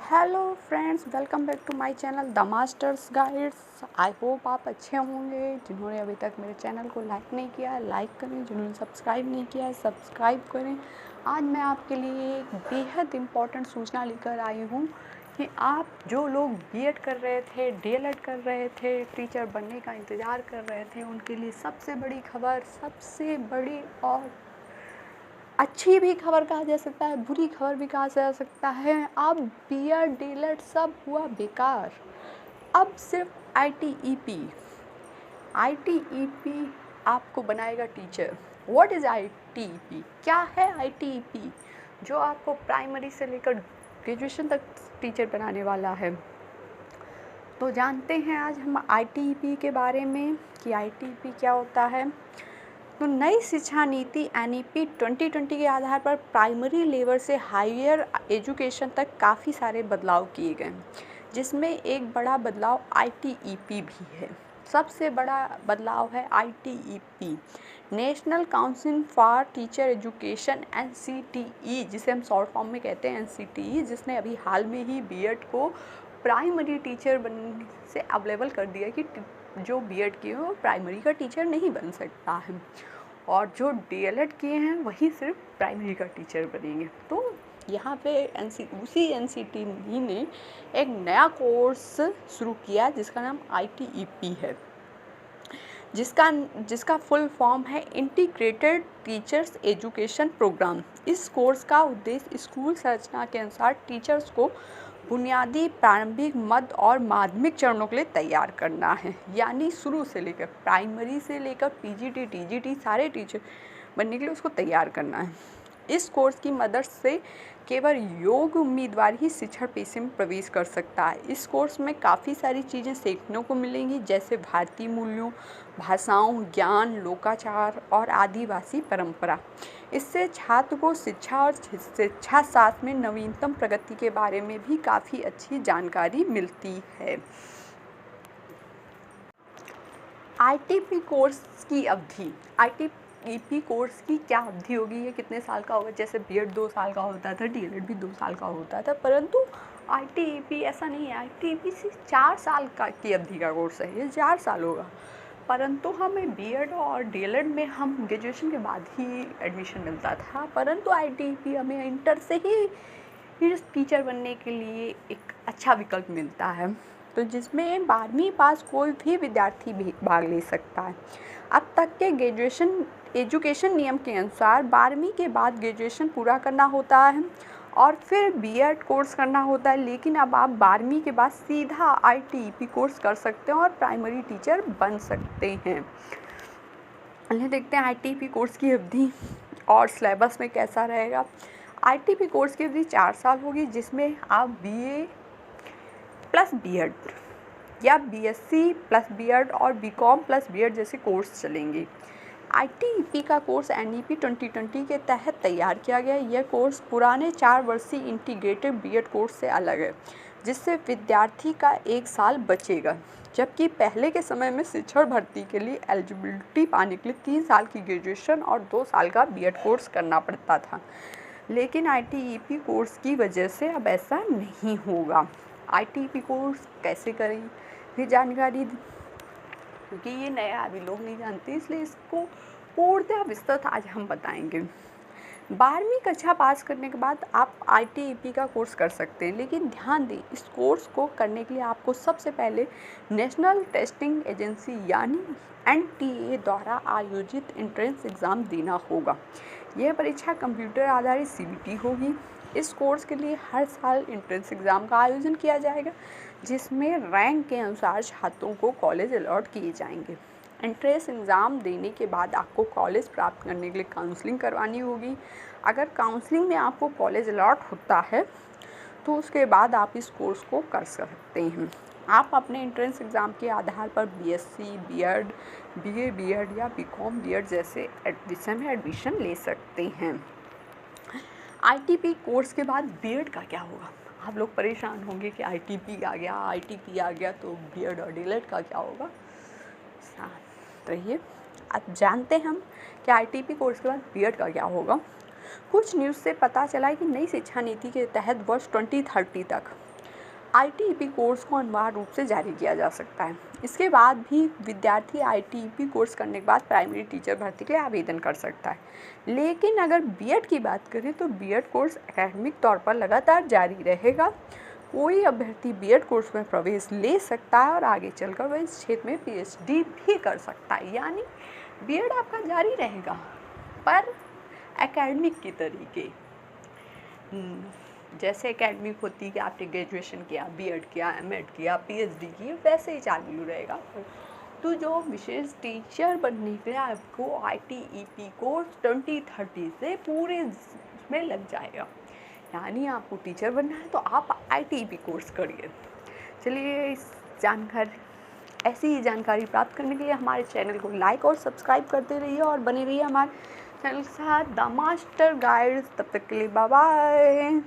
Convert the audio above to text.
Hello friends, welcome back to my channel the masters guides. I hope आप अच्छे होंगे। जिन्होंने अभी तक मेरे चैनल को लाइक नहीं किया है लाइक करें, जिन्होंने सब्सक्राइब नहीं किया है सब्सक्राइब करें। आज मैं आपके लिए एक बेहद इम्पॉर्टेंट सूचना लेकर आई हूँ कि आप जो लोग बीएड कर रहे थे, डीएलएड कर रहे थे, टीचर बनने का इंतज़ार कर रहे थे, उनके लिए सबसे बड़ी खबर, सबसे बड़ी और अच्छी भी खबर कहा जा सकता है, बुरी खबर भी कहा जा सकता है। अब बीएड डीएलएड सब हुआ बेकार। अब सिर्फ आईटीईपी आपको बनाएगा टीचर। What is ITEP? क्या है आईटीईपी? जो आपको प्राइमरी से लेकर ग्रेजुएशन तक टीचर बनाने वाला है। तो जानते हैं आज हम आईटीईपी के बारे में कि आईटीईपी क्या होता है। तो नई शिक्षा नीति एनईपी 2020 के आधार पर प्राइमरी लेवल से हायर एजुकेशन तक काफ़ी सारे बदलाव किए गए, जिसमें एक बड़ा बदलाव आईटीईपी भी है। सबसे बड़ा बदलाव है ITEP, national council for teacher education NCTE, जिसे हम शॉर्ट फॉर्म में कहते हैं एनसीटीई, जिसने अभी हाल में ही बीएड को प्राइमरी टीचर बनने से अवेलेबल कर दिया कि जो बीएड किए हैं वो प्राइमरी का टीचर नहीं बन सकता है, और जो डीएलएड किए हैं वही सिर्फ प्राइमरी का टीचर बनेंगे। तो यहाँ पे उसी एनसीटीई ने एक नया कोर्स शुरू किया जिसका नाम आईटीईपी है, जिसका फुल फॉर्म है इंटीग्रेटेड टीचर्स एजुकेशन प्रोग्राम। इस कोर्स का उद्देश्य स्कूल संरचना के अनुसार टीचर्स को बुनियादी, प्रारंभिक, मध्य और माध्यमिक चरणों के लिए तैयार करना है। यानी शुरू से लेकर प्राइमरी से लेकर पीजीटी, टीजीटी सारे टीचर बनने के लिए उसको तैयार करना है। इस कोर्स की मदद से केवल योग्य उम्मीदवार ही शिक्षण पेशे में प्रवेश कर सकता है। इस कोर्स में काफ़ी सारी चीज़ें सीखने को मिलेंगी, जैसे भारतीय मूल्यों, भाषाओं, ज्ञान, लोकाचार और आदिवासी परंपरा। इससे छात्र को शिक्षा और शिक्षा शास्त्र में नवीनतम प्रगति के बारे में भी काफ़ी अच्छी जानकारी मिलती है। आईटीपी कोर्स की अवधि, आईटीपी कोर्स की क्या अवधि होगी, ये कितने साल का होगा? जैसे बीएड 2 साल का होता था, डीएलएड भी 2 साल का होता था, परंतु आईटीपी ऐसा नहीं है। आईटीपी से 4 साल की अवधि का कोर्स है, ये 4 साल होगा। परंतु हमें बीएड और डीएलएड में हम ग्रेजुएशन के बाद ही एडमिशन मिलता था, परंतु आईटीपी हमें इंटर से ही टीचर बनने के लिए एक अच्छा विकल्प मिलता है, तो जिसमें 12वीं पास कोई भी विद्यार्थी भी भाग ले सकता है। अब तक के ग्रेजुएशन एजुकेशन नियम के अनुसार 12वीं के बाद ग्रेजुएशन पूरा करना होता है और फिर बीएड कोर्स करना होता है, लेकिन अब आप 12वीं के बाद सीधा आईटीईपी कोर्स कर सकते हैं और प्राइमरी टीचर बन सकते हैं। चलिए देखते हैं आईटीईपी कोर्स की अवधि और सिलेबस में कैसा रहेगा। आईटीईपी कोर्स की अवधि 4 साल होगी, जिसमें आप बीए प्लस बीएड या बीएससी प्लस बीएड और बीकॉम प्लस बीएड जैसे कोर्स चलेंगे। आईटीईपी का कोर्स एनईपी 2020 के तहत तैयार किया गया। यह कोर्स पुराने 4 वर्षीय इंटीग्रेटेड बीएड कोर्स से अलग है, जिससे विद्यार्थी का 1 साल बचेगा, जबकि पहले के समय में शिक्षण भर्ती के लिए एलिजिबिलिटी पाने के लिए 3 साल की ग्रेजुएशन और 2 साल का बीएड कोर्स करना पड़ता था। लेकिन आईटीईपी कोर्स की वजह से अब ऐसा नहीं होगा। आईटीईपी कोर्स कैसे करें ये जानकारी, क्योंकि ये नया अभी लोग नहीं जानते, इसलिए इसको पूर्णतः विस्तृत आज हम बताएंगे। 12वीं कक्षा पास करने के बाद आप आईटीईपी का कोर्स कर सकते हैं, लेकिन ध्यान दें इस कोर्स को करने के लिए आपको सबसे पहले नेशनल टेस्टिंग एजेंसी यानी एनटीए द्वारा आयोजित एंट्रेंस एग्ज़ाम देना होगा। यह परीक्षा कंप्यूटर आधारित सीबीटी होगी। इस कोर्स के लिए हर साल एंट्रेंस एग्ज़ाम का आयोजन किया जाएगा, जिसमें रैंक के अनुसार छात्रों को कॉलेज अलॉट किए जाएंगे। एंट्रेंस एग्ज़ाम देने के बाद आपको कॉलेज प्राप्त करने के लिए काउंसलिंग करवानी होगी। अगर काउंसलिंग में आपको कॉलेज अलॉट होता है तो उसके बाद आप इस कोर्स को कर सकते हैं। आप अपने एंट्रेंस एग्ज़ाम के आधार पर बीएससी, बीएड, बीए बीएड या बीकॉम बीएड जैसे विषय में एडमिशन ले सकते हैं। आईटीपी कोर्स के बाद बीएड का क्या होगा? आप लोग परेशान होंगे कि आईटीपी आ गया तो बीएड और डीएलएड का क्या होगा। शांत रहिए, अब जानते हैं हम कि आईटीपी कोर्स के बाद बीएड का क्या होगा। कुछ न्यूज़ से पता चला है कि नई शिक्षा नीति के तहत वर्ष 2030 तक ITEP कोर्स को अनिवार्य रूप से जारी किया जा सकता है। इसके बाद भी विद्यार्थी ITEP कोर्स करने के बाद प्राइमरी टीचर भर्ती के लिए आवेदन कर सकता है। लेकिन अगर बीएड की बात करें तो बीएड कोर्स एकेडमिक तौर पर लगातार जारी रहेगा। कोई अभ्यर्थी बीएड कोर्स में प्रवेश ले सकता है और आगे चलकर वह इस क्षेत्र में PhD भी कर सकता है। यानी बीएड आपका जारी रहेगा पर एकेडमिक के तरीके, जैसे एकेडमिक होती है कि आपने ग्रेजुएशन किया, बीएड किया, एमएड किया, PhD की, वैसे ही चालू रहेगा। तो जो विशेष टीचर बनने के लिए आपको ITEP कोर्स 2030 से पूरे में लग जाएगा। यानी आपको टीचर बनना है तो आप ITEP कोर्स करिए। चलिए, ऐसी ही जानकारी प्राप्त करने के लिए हमारे चैनल को लाइक और सब्सक्राइब करते रहिए और बने रहिए हमारे चैनल के साथ द मास्टर गाइड। तब तक के लिए बाय बाय।